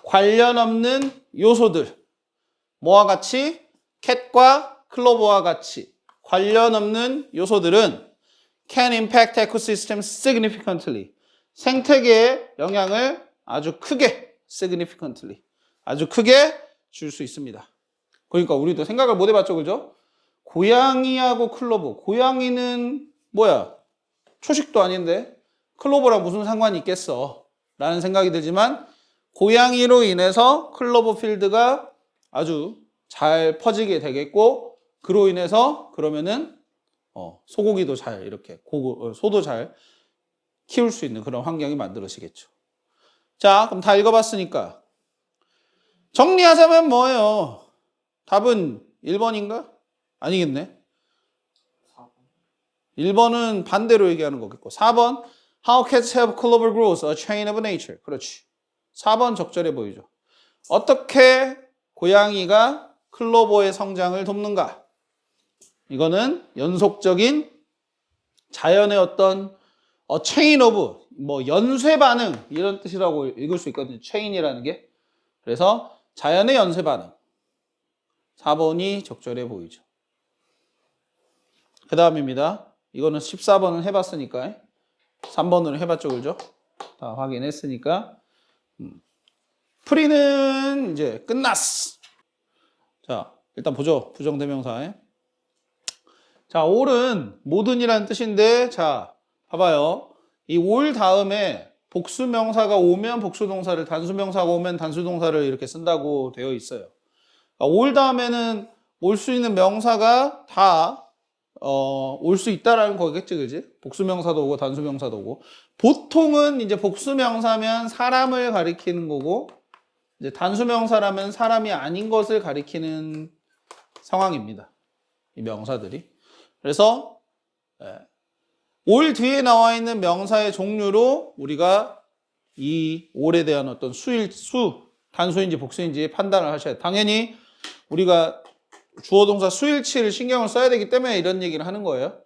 관련 없는 요소들. 뭐와 같이? 캣과 클로버와 같이 관련 없는 요소들은 can impact ecosystems significantly. 생태계에 영향을 아주 크게 significantly 아주 크게 줄 수 있습니다. 그러니까 우리도 생각을 못 해봤죠, 그죠? 고양이하고 클로버. 고양이는 뭐야? 초식도 아닌데 클로버랑 무슨 상관이 있겠어? 라는 생각이 들지만 고양이로 인해서 클로버 필드가 아주 잘 퍼지게 되겠고 그로 인해서 그러면은 소고기도 잘 이렇게 소도 잘 키울 수 있는 그런 환경이 만들어지겠죠. 자, 그럼 다 읽어봤으니까 정리하자면 뭐예요? 답은 1번인가? 아니겠네. 1번은 반대로 얘기하는 거겠고 4번 How cats help clover growth, a chain of nature. 그렇지. 4번 적절해 보이죠. 어떻게 고양이가 클로버의 성장을 돕는가? 이거는 연속적인 자연의 어떤 chain of 뭐 연쇄 반응 이런 뜻이라고 읽을 수 있거든요. chain이라는 게. 그래서 자연의 연쇄 반응. 4번이 적절해 보이죠. 그 다음입니다. 이거는 14번은 해봤으니까 3번으로 해봤죠, 그죠? 다 확인했으니까 프리는 이제 끝났어. 자, 일단 보죠. 부정대명사. 자, all은 모든이라는 뜻인데, 자, 봐봐요. 이 all 다음에 복수명사가 오면 복수동사를, 단수명사가 오면 단수동사를 이렇게 쓴다고 되어 있어요. all 다음에는 올 수 있는 명사가 다 올 수 있다라는 거겠지, 그지? 복수명사도 오고 단수명사도 오고. 보통은 이제 복수명사면 사람을 가리키는 거고, 이제 단수명사라면 사람이 아닌 것을 가리키는 상황입니다. 이 명사들이. 그래서 올 뒤에 나와 있는 명사의 종류로 우리가 이 올에 대한 어떤 단수인지 복수인지 판단을 하셔야 돼요. 당연히 우리가 주어 동사 수일치를 신경을 써야 되기 때문에 이런 얘기를 하는 거예요.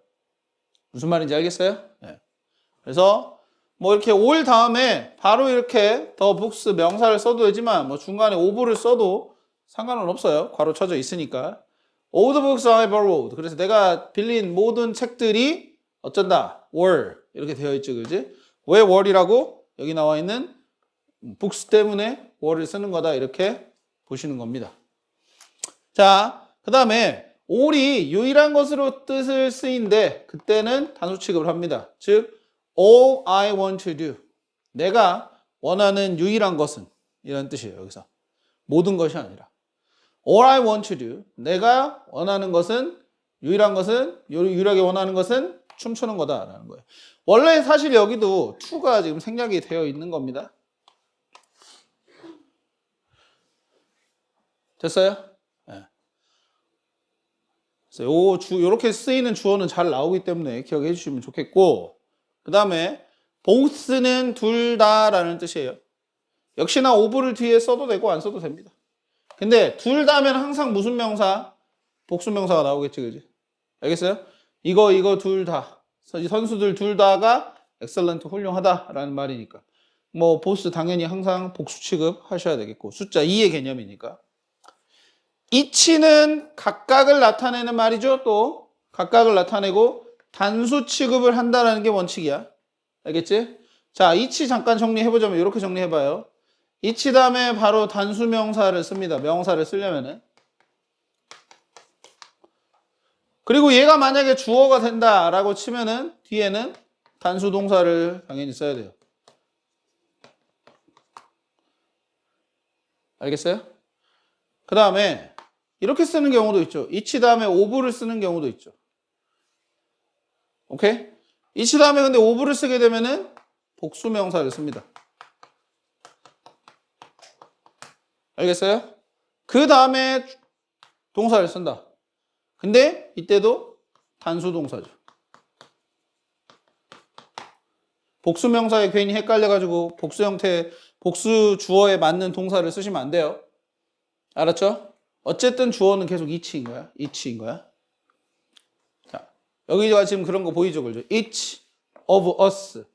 무슨 말인지 알겠어요? 네. 그래서 뭐 이렇게 올 다음에 바로 이렇게 더 북스 명사를 써도 되지만 뭐 중간에 오브를 써도 상관은 없어요. 괄호 쳐져 있으니까. All the books I borrowed. 그래서 내가 빌린 모든 책들이 어쩐다? were. 이렇게 되어 있죠. 그지? 왜 were이라고? 여기 나와 있는 books 때문에 were를 쓰는 거다. 이렇게 보시는 겁니다. 자, 그 다음에 all이 유일한 것으로 뜻을 쓰인데 그때는 단수 취급을 합니다. 즉 all I want to do. 내가 원하는 유일한 것은 이런 뜻이에요. 여기서 모든 것이 아니라 all I want to do. 내가 원하는 것은 유일하게 원하는 것은 춤추는 거다라는 거예요. 원래 사실 여기도 to가 지금 생략이 되어 있는 겁니다. 됐어요? 요렇게 쓰이는 주어는 잘 나오기 때문에 기억해 주시면 좋겠고, 그 다음에 both는 둘 다라는 뜻이에요. 역시나 of를 뒤에 써도 되고 안 써도 됩니다. 근데 둘 다면 항상 무슨 명사? 복수명사가 나오겠지, 그지? 알겠어요? 이거 둘 다. 이 선수들 둘 다가 excellent, 훌륭하다라는 말이니까. 뭐 both 당연히 항상 복수 취급하셔야 되겠고, 숫자 2의 개념이니까. each는 각각을 나타내는 말이죠. 또 각각을 나타내고 단수 취급을 한다는 게 원칙이야. 알겠지? 자, each 잠깐 정리해보자면 이렇게 정리해봐요. each 다음에 바로 단수 명사를 씁니다. 명사를 쓰려면은. 그리고 얘가 만약에 주어가 된다라고 치면은 뒤에는 단수 동사를 당연히 써야 돼요. 알겠어요? 그 다음에 이렇게 쓰는 경우도 있죠. each 다음에 of를 쓰는 경우도 있죠. 오케이? each 다음에 근데 of를 쓰게 되면은 복수 명사를 씁니다. 알겠어요? 그 다음에 동사를 쓴다. 근데 이때도 단수 동사죠. 복수 명사에 괜히 헷갈려가지고 복수 형태, 복수 주어에 맞는 동사를 쓰시면 안 돼요. 알았죠? 어쨌든 주어는 계속 each인 거야. each인 거야. 자, 여기가 지금 그런 거 보이죠? 그죠? each of us.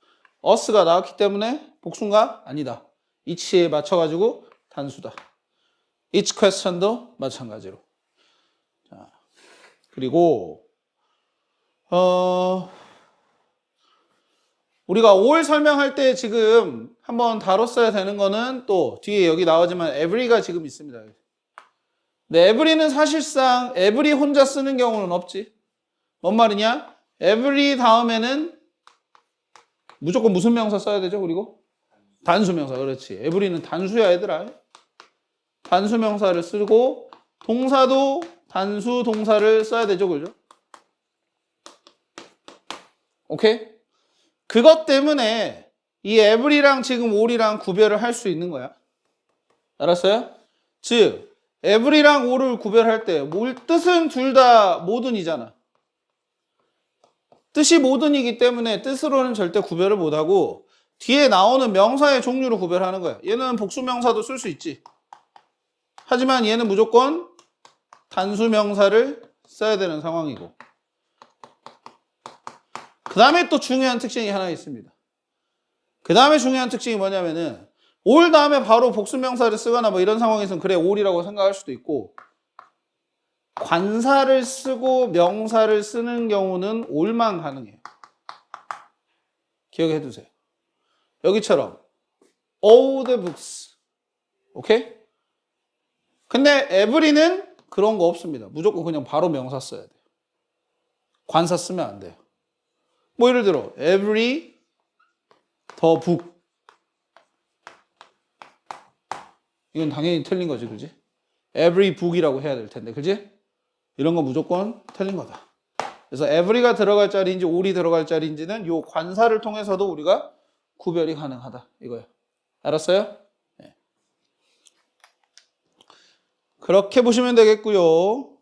us가 나왔기 때문에 복수인가? 아니다. each에 맞춰가지고 단수다. each question도 마찬가지로. 자, 그리고 우리가 all 설명할 때 지금 한번 다뤘어야 되는 거는 또 뒤에 여기 나오지만 every가 지금 있습니다. 네, every는 사실상 every 혼자 쓰는 경우는 없지. 뭔 말이냐? every 다음에는 무조건 무슨 명사 써야 되죠? 그리고 단수 명사. 그렇지. every는 단수야, 얘들아. 단수 명사를 쓰고 동사도 단수 동사를 써야 되죠. 그죠? 오케이? 그것 때문에 이 every랑 지금 all이랑 구별을 할 수 있는 거야. 알았어요? 즉 every랑 all을 구별할 때 뜻은 둘 다 모든이잖아. 뜻이 모든이기 때문에 뜻으로는 절대 구별을 못하고 뒤에 나오는 명사의 종류로 구별하는 거야. 얘는 복수명사도 쓸 수 있지. 하지만 얘는 무조건 단수명사를 써야 되는 상황이고. 그 다음에 또 중요한 특징이 하나 있습니다. 그 다음에 중요한 특징이 뭐냐면은 all 다음에 바로 복수명사를 쓰거나 뭐 이런 상황에서는 그래 all이라고 생각할 수도 있고 관사를 쓰고 명사를 쓰는 경우는 all만 가능해요. 기억해 두세요. 여기처럼 all the books. 오케이? 근데 every는 그런 거 없습니다. 무조건 그냥 바로 명사 써야 돼요. 관사 쓰면 안 돼요. 뭐 예를 들어 every the book. 이건 당연히 틀린 거지, 그지? every book이라고 해야 될 텐데, 그지? 이런 건 무조건 틀린 거다. 그래서 every가 들어갈 자리인지 all이 들어갈 자리인지는 요 관사를 통해서도 우리가 구별이 가능하다. 이거예요. 알았어요? 네. 그렇게 보시면 되겠고요.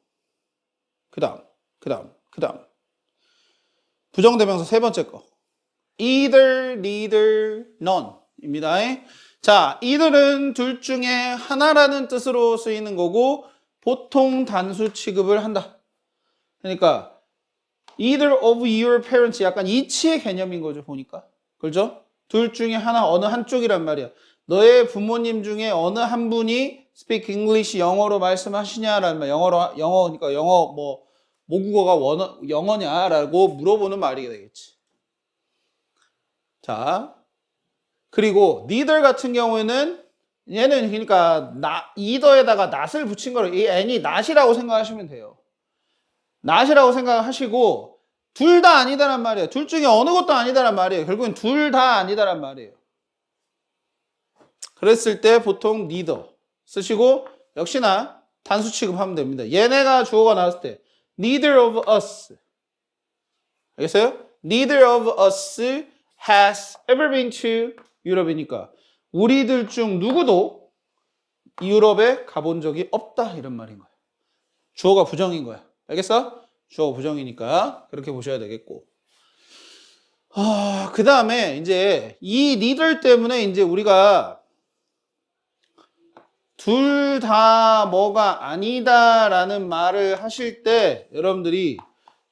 그 다음. 부정대명사 세 번째 거. either, neither, none 입니다. 자, either는 둘 중에 하나라는 뜻으로 쓰이는 거고 보통 단수 취급을 한다. 그러니까 either of your parents 약간 이치의 개념인 거죠, 보니까. 그렇죠? 둘 중에 하나, 어느 한쪽이란 말이야. 너의 부모님 중에 어느 한 분이 speak English 영어로 말씀하시냐라는 말. 영어니까 영어 뭐 모국어가 영어냐라고 물어보는 말이 되겠지. 자, 그리고 neither 같은 경우에는 얘는 그러니까 either에다가 not을 붙인 거를 이 n이 not이라고 생각하시면 돼요. not이라고 생각하시고 둘 다 아니다란 말이에요. 둘 중에 어느 것도 아니다란 말이에요. 결국엔 둘 다 아니다란 말이에요. 그랬을 때 보통 neither 쓰시고 역시나 단수 취급하면 됩니다. 얘네가 주어가 나왔을 때 neither of us. 알겠어요? Neither of us has ever been to Europe이니까 우리들 중 누구도 유럽에 가본 적이 없다 이런 말인 거야. 주어가 부정인 거야. 알겠어? 주어가 부정이니까 그렇게 보셔야 되겠고. 그 다음에 이제 이 neither 때문에 이제 우리가 둘 다 뭐가 아니다라는 말을 하실 때 여러분들이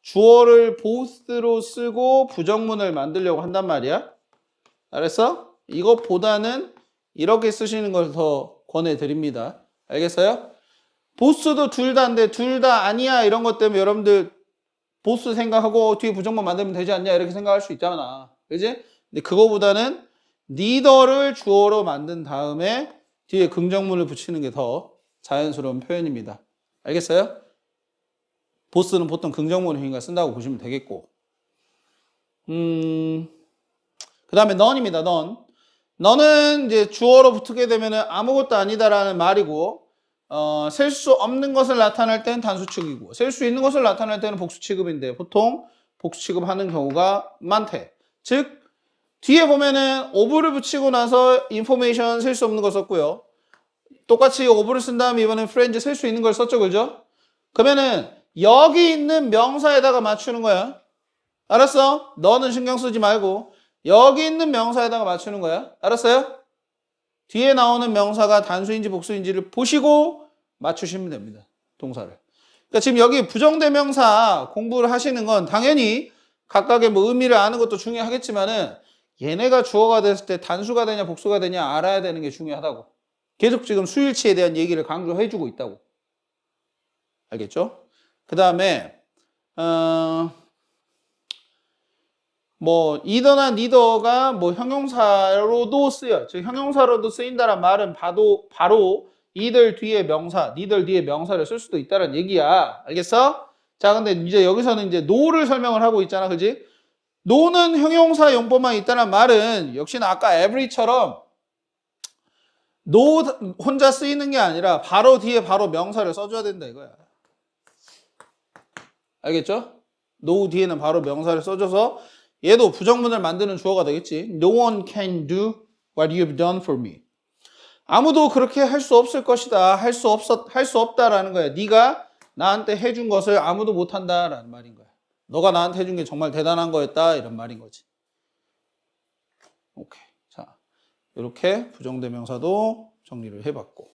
주어를 both로 쓰고 부정문을 만들려고 한단 말이야. 알았어? 이것보다는 이렇게 쓰시는 걸 더 권해드립니다. 알겠어요? 보스도 둘 다인데 둘 다 아니야 이런 것 때문에 여러분들 보스 생각하고 뒤에 부정문 만들면 되지 않냐 이렇게 생각할 수 있잖아. 그지? 근데 그거보다는 neither를 주어로 만든 다음에 뒤에 긍정문을 붙이는 게 더 자연스러운 표현입니다. 알겠어요? 보스는 보통 긍정문을 그러니까 쓴다고 보시면 되겠고. 그 다음에 none입니다. none. none은 이제 주어로 붙게 되면은 아무것도 아니다라는 말이고, 셀 수 없는 것을 나타낼 때는 단수 취급이고, 셀 수 있는 것을 나타낼 때는 복수 취급인데, 보통 복수 취급하는 경우가 많대. 즉, 뒤에 보면은 of를 붙이고 나서 information 셀 수 없는 거 썼고요. 똑같이 of를 쓴 다음에 이번엔 friends 셀 수 있는 걸 썼죠, 그죠? 그러면은 여기 있는 명사에다가 맞추는 거야. 알았어? 너는 신경 쓰지 말고 여기 있는 명사에다가 맞추는 거야. 알았어요? 뒤에 나오는 명사가 단수인지 복수인지를 보시고 맞추시면 됩니다. 동사를. 그러니까 지금 여기 부정대명사 공부를 하시는 건 당연히 각각의 뭐 의미를 아는 것도 중요하겠지만은 얘네가 주어가 됐을 때 단수가 되냐 복수가 되냐 알아야 되는 게 중요하다고. 계속 지금 수일치에 대한 얘기를 강조해주고 있다고. 알겠죠? 그 다음에 뭐 이더나 니더가 뭐 형용사로도 쓰여. 즉 형용사로도 쓰인다란 말은 바로 이들 뒤에 명사, 니들 뒤에 명사를 쓸 수도 있다는 얘기야. 알겠어? 자, 근데 이제 여기서는 이제 no를 설명을 하고 있잖아, 그지? no는 형용사 용법만 있다는 말은 역시나 아까 every처럼 no 혼자 쓰이는 게 아니라 바로 뒤에 바로 명사를 써줘야 된다 이거야. 알겠죠? no 뒤에는 바로 명사를 써줘서 얘도 부정문을 만드는 주어가 되겠지. No one can do what you've done for me. 아무도 그렇게 할 수 없을 것이다. 할 수 없다라는 거야. 네가 나한테 해준 것을 아무도 못한다라는 말인 거야. 너가 나한테 해준 게 정말 대단한 거였다 이런 말인 거지. 오케이. 자, 이렇게 부정대명사도 정리를 해봤고.